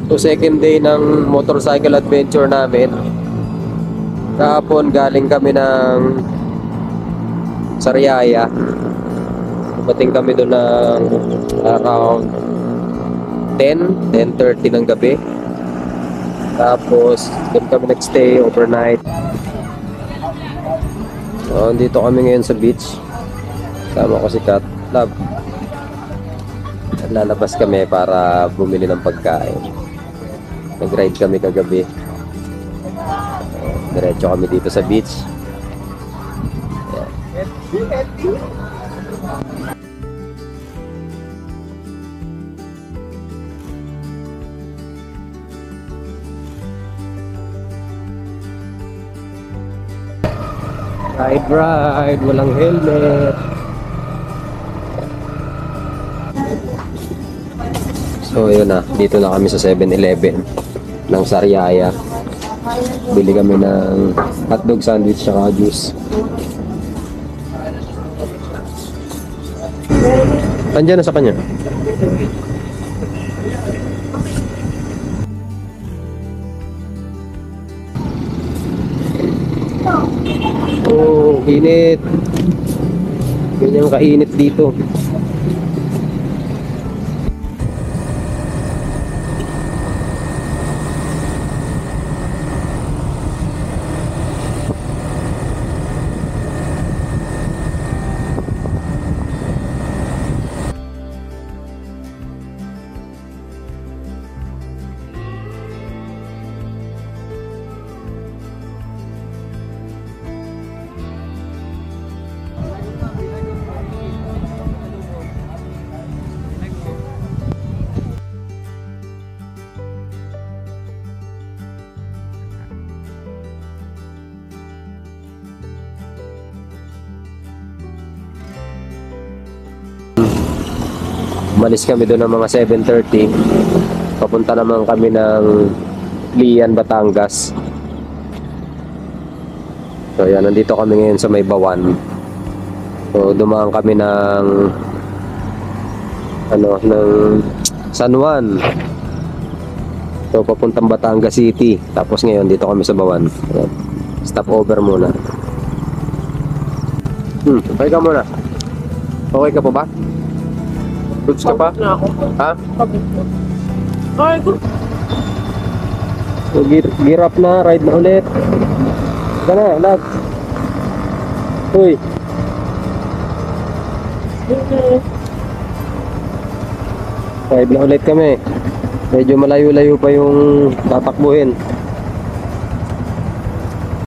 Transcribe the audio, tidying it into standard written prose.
So second day ng motorcycle adventure namin. Kahapon galing kami ng Sariaya. Dumating kami doon ng around 10:30 ng gabi. Tapos doon kami nagstay overnight. So, dito kami ngayon sa beach. Kasama ko si Kat. Love. Lalabas kami para bumili ng pagkain. Nag-ride kami kagabi. Diretso kami dito sa beach. Ride, walang helmet. So yun na, dito na kami sa 7-Eleven ng Sariaya. Bili kami ng hotdog sandwich saka juice. Andiyan na sa kanya. Oh, init. Ganyan kainit dito. Umalis kami doon ng mga 7:30. Papunta naman kami ng Lian, Batangas. So yan, nandito kami ngayon sa May Bawan. So dumaan kami ng ng San Juan. So papuntang Batangas City. Tapos ngayon dito kami sa Bawan. Ayan. Stop over muna. Okay ka muna. Okay ka pa ba? Goods ka pa? Ha? Ay, good. So, gear up na, ride na ulit. Ika na, lag. Uy. Ride na ulit kami. Medyo malayo-layo pa yung tatakbuhin.